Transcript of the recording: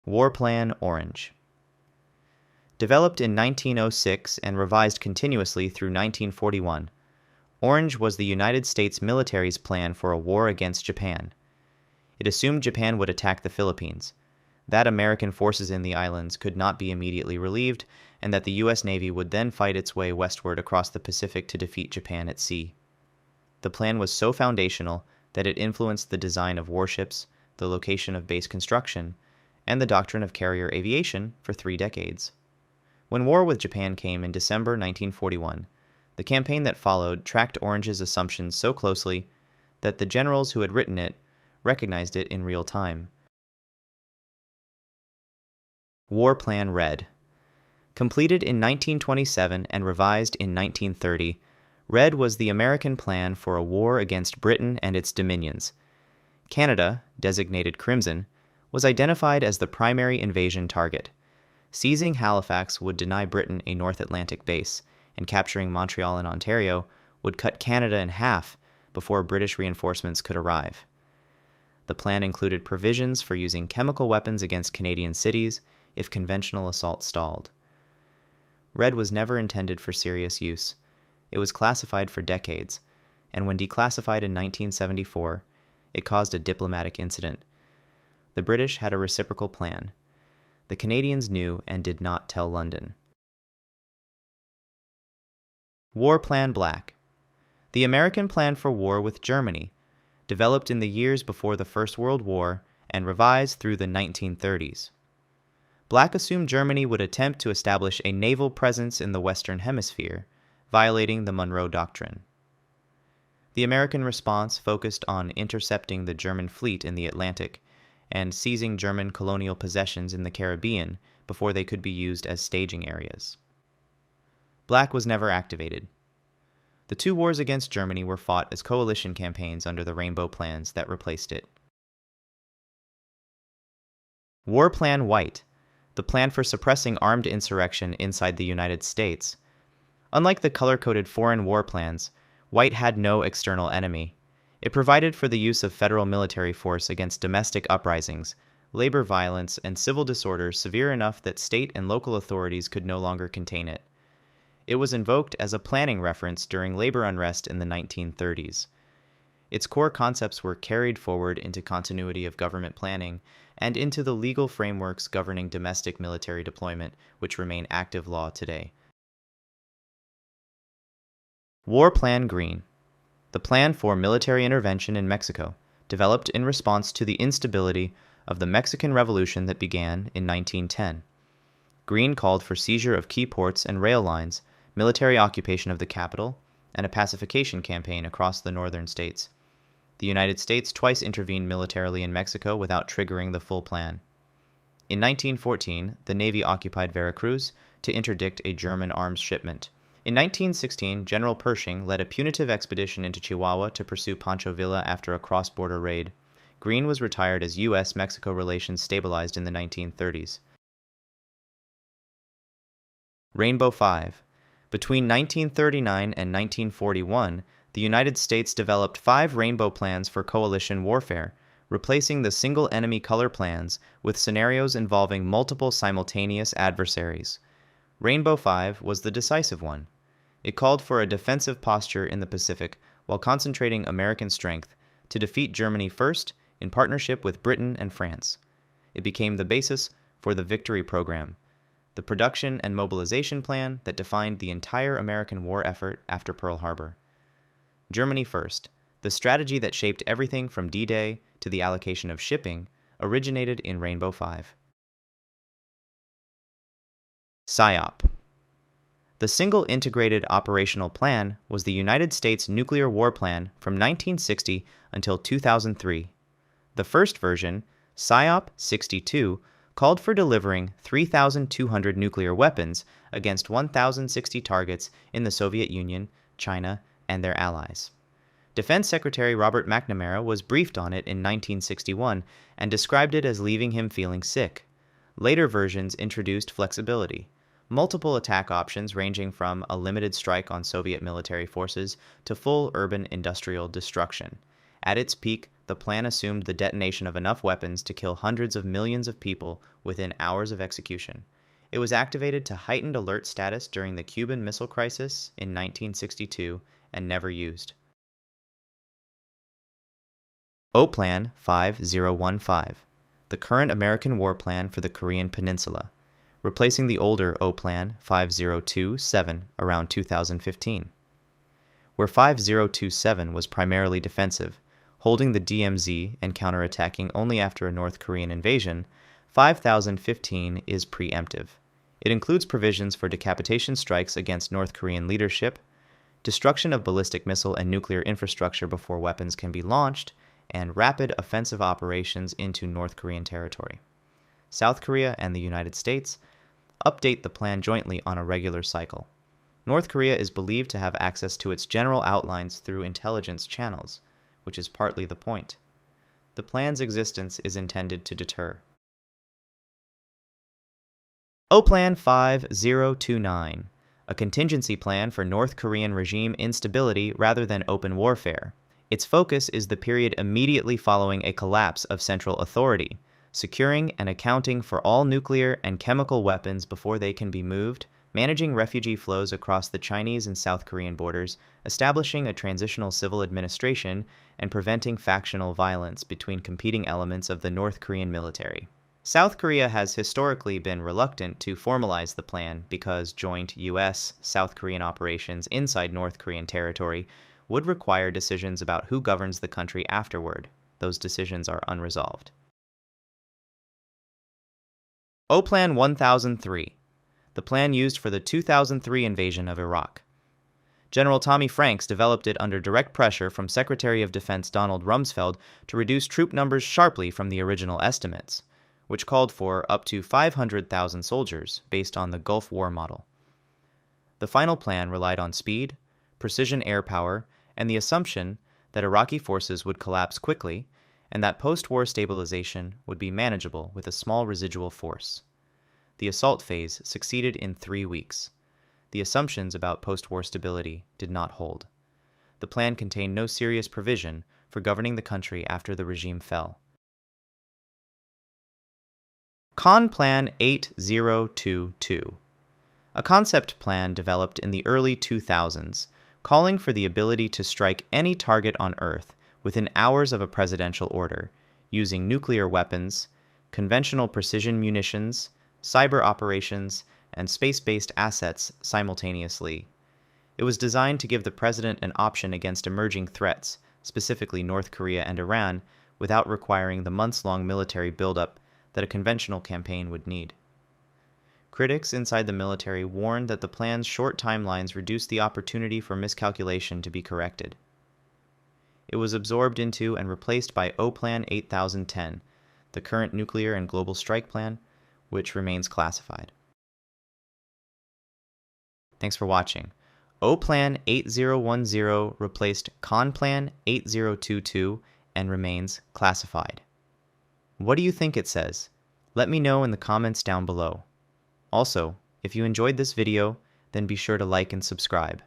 War Plan Orange. Developed in 1906 and revised continuously through 1941, Orange was the United States military's plan for a war against Japan. It assumed Japan would attack the Philippines, that American forces in the islands could not be immediately relieved, and that the U.S. Navy would then fight its way westward across the Pacific to defeat Japan at sea. The plan was so foundational that it influenced the design of warships, the location of base construction, and the doctrine of carrier aviation for 3 decades. When war with Japan came in December 1941, the campaign that followed tracked Orange's assumptions so closely that the generals who had written it recognized it in real time. War Plan Red. Completed in 1927 and revised in 1930, Red was the American plan for a war against Britain and its dominions. Canada, designated Crimson, was identified as the primary invasion target. Seizing Halifax would deny Britain a North Atlantic base, and capturing Montreal and Ontario would cut Canada in half before British reinforcements could arrive. The plan included provisions for using chemical weapons against Canadian cities if conventional assault stalled. Red was never intended for serious use. It was classified for decades, and when declassified in 1974, it caused a diplomatic incident. The British had a reciprocal plan. The Canadians knew and did not tell London. War Plan Black. The American plan for war with Germany, developed in the years before the First World War and revised through the 1930s. Black assumed Germany would attempt to establish a naval presence in the Western Hemisphere, violating the Monroe Doctrine. The American response focused on intercepting the German fleet in the Atlantic and seizing German colonial possessions in the Caribbean before they could be used as staging areas. Black was never activated. The 2 wars against Germany were fought as coalition campaigns under the Rainbow Plans that replaced it. War Plan White, the plan for suppressing armed insurrection inside the United States. Unlike the color-coded foreign war plans, White had no external enemy. It provided for the use of federal military force against domestic uprisings, labor violence, and civil disorders severe enough that state and local authorities could no longer contain it. It was invoked as a planning reference during labor unrest in the 1930s. Its core concepts were carried forward into continuity of government planning and into the legal frameworks governing domestic military deployment, which remain active law today. War Plan Green. The plan for military intervention in Mexico, developed in response to the instability of the Mexican Revolution that began in 1910. Green called for seizure of key ports and rail lines, military occupation of the capital, and a pacification campaign across the northern states. The United States twice intervened militarily in Mexico without triggering the full plan. In 1914, the Navy occupied Veracruz to interdict a German arms shipment. In 1916, General Pershing led a punitive expedition into Chihuahua to pursue Pancho Villa after a cross-border raid. Green was retired as U.S.-Mexico relations stabilized in the 1930s. Rainbow Five. Between 1939 and 1941, the United States developed 5 rainbow plans for coalition warfare, replacing the single enemy color plans with scenarios involving multiple simultaneous adversaries. Rainbow 5 was the decisive one. It called for a defensive posture in the Pacific while concentrating American strength to defeat Germany first in partnership with Britain and France. It became the basis for the Victory Program, the production and mobilization plan that defined the entire American war effort after Pearl Harbor. Germany first, the strategy that shaped everything from D-Day to the allocation of shipping, originated in Rainbow 5. SIOP. The Single Integrated Operational Plan was the United States nuclear war plan from 1960 until 2003. The first version, SIOP 62, called for delivering 3,200 nuclear weapons against 1,060 targets in the Soviet Union, China, and their allies. Defense Secretary Robert McNamara was briefed on it in 1961 and described it as leaving him feeling sick. Later versions introduced flexibility. Multiple attack options ranging from a limited strike on Soviet military forces to full urban industrial destruction. At its peak, the plan assumed the detonation of enough weapons to kill hundreds of millions of people within hours of execution. It was activated to heightened alert status during the Cuban Missile Crisis in 1962 and never used. OPLAN 5015, the current American war plan for the Korean Peninsula, replacing the older OPLAN 5027 around 2015. Where 5027 was primarily defensive, holding the DMZ and counterattacking only after a North Korean invasion, 5015 is preemptive. It includes provisions for decapitation strikes against North Korean leadership, destruction of ballistic missile and nuclear infrastructure before weapons can be launched, and rapid offensive operations into North Korean territory. South Korea and the United States update the plan jointly on a regular cycle. North Korea is believed to have access to its general outlines through intelligence channels, which is partly the point. The plan's existence is intended to deter. OPLAN 5029, a contingency plan for North Korean regime instability rather than open warfare. Its focus is the period immediately following a collapse of central authority, securing and accounting for all nuclear and chemical weapons before they can be moved, managing refugee flows across the Chinese and South Korean borders, establishing a transitional civil administration, and preventing factional violence between competing elements of the North Korean military. South Korea has historically been reluctant to formalize the plan because joint U.S.-South Korean operations inside North Korean territory would require decisions about who governs the country afterward. Those decisions are unresolved. OPLAN 1003, the plan used for the 2003 invasion of Iraq. General Tommy Franks developed it under direct pressure from Secretary of Defense Donald Rumsfeld to reduce troop numbers sharply from the original estimates, which called for up to 500,000 soldiers based on the Gulf War model. The final plan relied on speed, precision air power, and the assumption that Iraqi forces would collapse quickly and that post-war stabilization would be manageable with a small residual force. The assault phase succeeded in 3 weeks. The assumptions about post-war stability did not hold. The plan contained no serious provision for governing the country after the regime fell. CONPLAN 8022, a concept plan developed in the early 2000s, calling for the ability to strike any target on Earth within hours of a presidential order, using nuclear weapons, conventional precision munitions, cyber operations, and space-based assets simultaneously. It was designed to give the president an option against emerging threats, specifically North Korea and Iran, without requiring the months-long military buildup that a conventional campaign would need. Critics inside the military warned that the plan's short timelines reduced the opportunity for miscalculation to be corrected. It was absorbed into and replaced by OPLAN 8010, the current nuclear and global strike plan, which remains classified. Thanks for watching. OPLAN 8010 replaced CONPLAN 8022 and remains classified. What do you think it says? Let me know in the comments down below. Also, if you enjoyed this video, then be sure to like and subscribe.